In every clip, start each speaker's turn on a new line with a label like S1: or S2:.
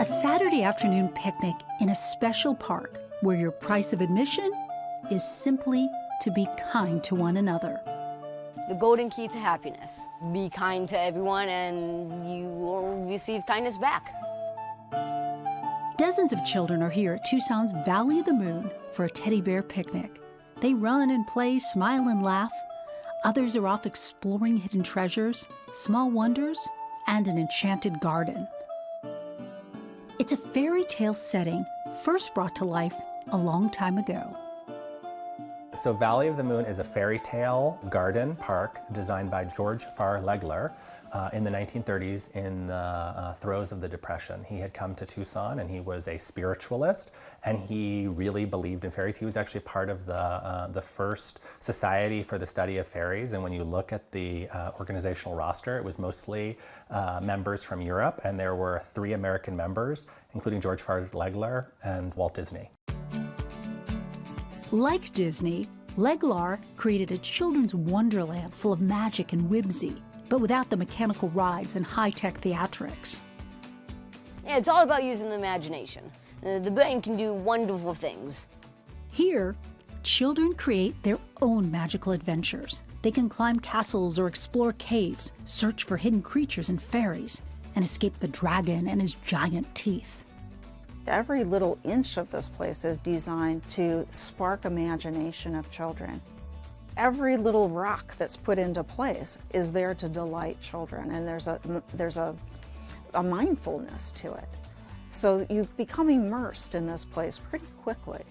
S1: A Saturday afternoon picnic in a special park where your price of admission is simply to be kind to one another.
S2: The golden key to happiness. Be kind to everyone and you will receive kindness back.
S1: Dozens of children are here at Tucson's Valley of the Moon for a teddy bear picnic. They run and play, smile and laugh. Others are off exploring hidden treasures, small wonders, and an enchanted garden. It's a fairy tale setting first brought to life a long time ago.
S3: So Valley of the Moon is a fairy tale garden park designed by George Farr Legler in the 1930s in the throes of the Depression. He had come to Tucson and he was a spiritualist and he really believed in fairies. He was actually part of the first Society for the Study of Fairies, and when you look at the organizational roster, it was mostly members from Europe, and there were 3 American members, including George Farr Legler and Walt Disney.
S1: Like Disney, Leglar created a children's wonderland full of magic and whimsy, but without the mechanical rides and high-tech theatrics.
S2: Yeah, it's all about using the imagination. The brain can do wonderful things.
S1: Here, children create their own magical adventures. They can climb castles or explore caves, search for hidden creatures and fairies, and escape the dragon and his giant teeth.
S4: Every little inch of this place is designed to spark imagination of children. Every little rock that's put into place is there to delight children, and there's a mindfulness to it. So you become immersed in this place pretty quickly.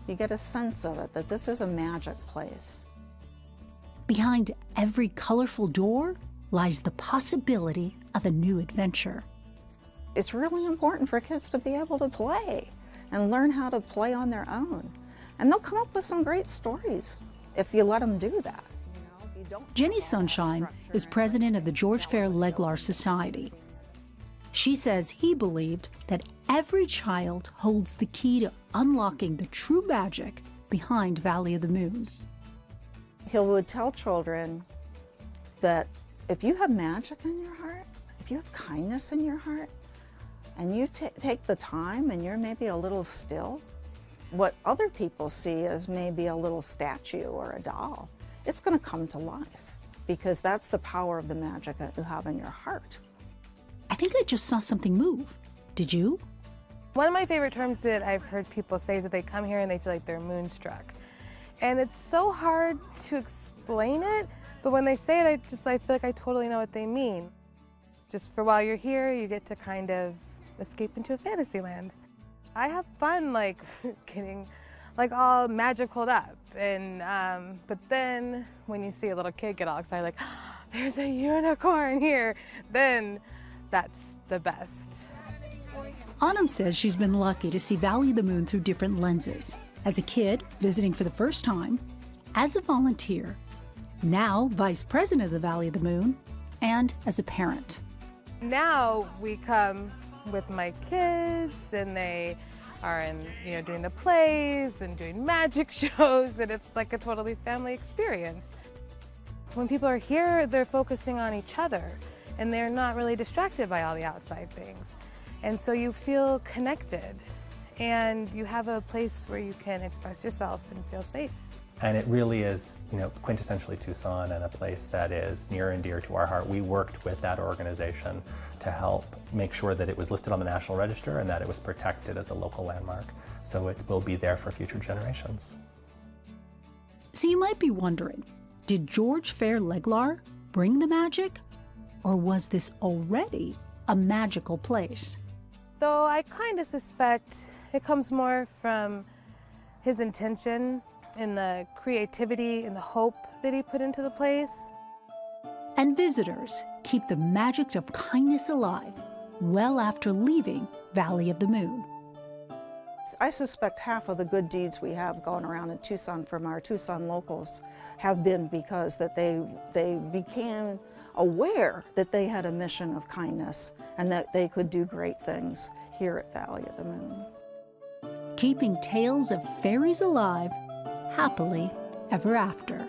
S4: You get a sense of it, that this is a magic place.
S1: Behind every colorful door lies the possibility of a new adventure.
S4: It's really important for kids to be able to play and learn how to play on their own. And they'll come up with some great stories if you let them do that.
S1: Jenny Sunshine is president of the George Farr Leglar Society. She says he believed that every child holds the key to unlocking the true magic behind Valley of the Moon.
S4: He would tell children that if you have magic in your heart, if you have kindness in your heart, and you take the time and you're maybe a little still, what other people see as maybe a little statue or a doll, it's going to come to life, because that's the power of the magic that you have in your heart.
S1: I think I just saw something move. Did you?
S5: One of my favorite terms that I've heard people say is that they come here and they feel like they're moonstruck. And it's so hard to explain it, but when they say it, I feel like I totally know what they mean. Just for while you're here, you get to kind of escape into a fantasy land. I have fun, like, getting like all magicaled up, and but then when you see a little kid get all excited, like, oh, there's a unicorn here, then that's the best.
S1: Autumn says she's been lucky to see Valley of the Moon through different lenses. As a kid, visiting for the first time, as a volunteer, now vice president of the Valley of the Moon, and as a parent.
S5: Now we come with my kids, and they are doing the plays and doing magic shows, and it's like a totally family experience. When people are here, they're focusing on each other, and they're not really distracted by all the outside things. And so you feel connected, and you have a place where you can express yourself and feel safe.
S3: And it really is, quintessentially Tucson, and a place that is near and dear to our heart. We worked with that organization to help make sure that it was listed on the National Register and that it was protected as a local landmark. So it will be there for future generations.
S1: So you might be wondering, did George Farr Leglar bring the magic? Or was this already a magical place?
S5: Though I kind of suspect it comes more from his intention and the creativity and the hope that he put into the place.
S1: And visitors keep the magic of kindness alive well after leaving Valley of the Moon.
S4: I suspect half of the good deeds we have going around in Tucson from our Tucson locals have been because that they became aware that they had a mission of kindness and that they could do great things here at Valley of the Moon.
S1: Keeping tales of fairies alive happily ever after.